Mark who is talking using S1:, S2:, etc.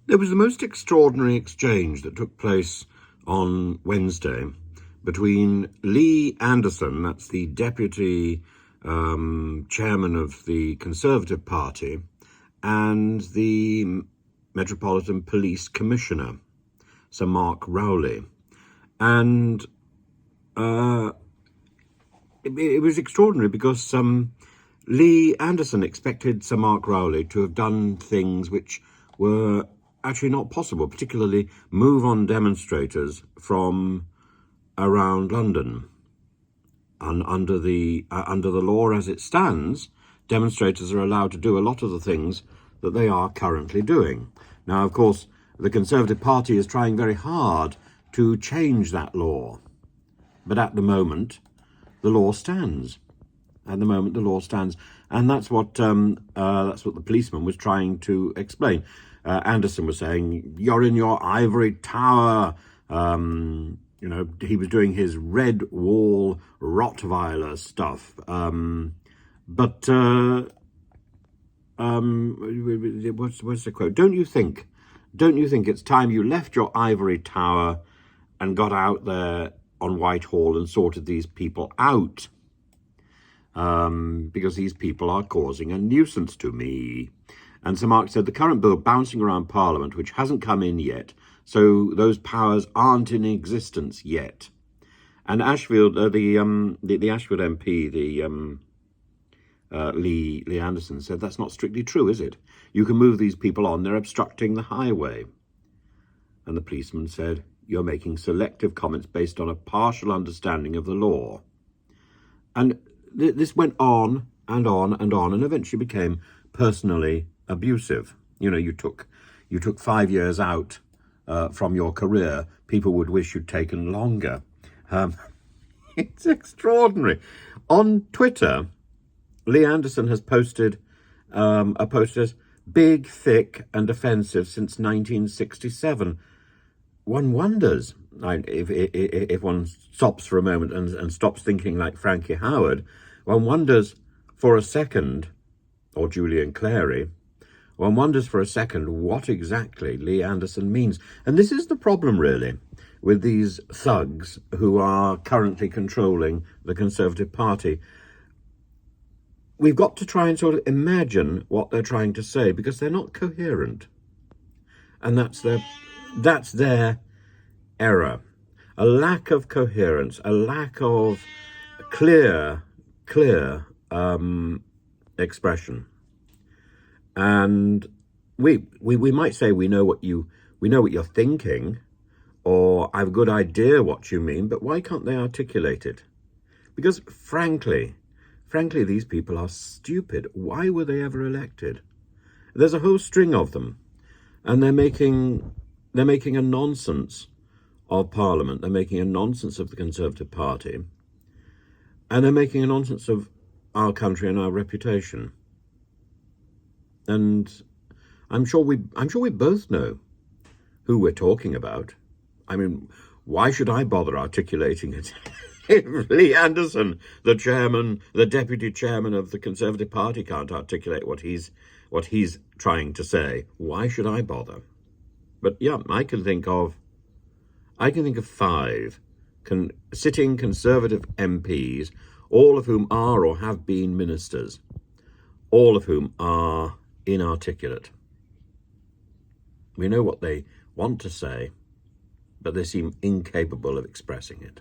S1: There was the most extraordinary exchange that took place on Wednesday between Lee Anderson, that's the deputy chairman of the Conservative Party, and the Metropolitan Police Commissioner, Sir Mark Rowley. And it was extraordinary because Lee Anderson expected Sir Mark Rowley to have done things which were actually not possible, particularly move on demonstrators from around London. And under the law as it stands, demonstrators are allowed to do a lot of the things that they are currently doing. Now, of course, the Conservative Party is trying very hard to change that law. But at the moment, the law stands. At the moment, the law stands. And that's what the policeman was trying to explain. Anderson was saying, "You're in your ivory tower." He was doing his red wall Rottweiler stuff. What's the quote? Don't you think it's time you left your ivory tower and got out there on Whitehall and sorted these people out? Because these people are causing a nuisance to me. And Sir Mark said the current bill bouncing around Parliament, which hasn't come in yet, so those powers aren't in existence yet. And Ashfield, the Ashfield MP, Lee Anderson, said that's not strictly true, is it? You can move these people on, they're obstructing the highway. And the policeman said, you're making selective comments based on a partial understanding of the law. And this went on and on and on, and eventually became personally abusive. You took 5 years out from your career. People would wish you'd taken longer. It's extraordinary. On Twitter, Lee Anderson has posted a post as big, thick and offensive since 1967. One wonders, if one stops for a moment and stops thinking like Frankie Howard, one wonders for a second, or Julian Clary, one wonders for a second what exactly Lee Anderson means. And this is the problem, really, with these thugs who are currently controlling the Conservative Party. We've got to try and sort of imagine what they're trying to say, because they're not coherent. And that's their error. A lack of coherence, a lack of clear expression. And we might say we know what you're thinking, or I have a good idea what you mean, but why can't they articulate it? Because frankly, these people are stupid. Why were they ever elected? There's a whole string of them, and they're making a nonsense of Parliament. They're making a nonsense of the Conservative Party, and they're making a nonsense of our country and our reputation. And I'm sure we both know who we're talking about. I mean, why should I bother articulating it? If Lee Anderson, the deputy chairman of the Conservative Party, can't articulate what he's trying to say, why should I bother? But yeah, I can think of 5 sitting Conservative MPs, all of whom are or have been ministers, all of whom are inarticulate. We know what they want to say, but they seem incapable of expressing it.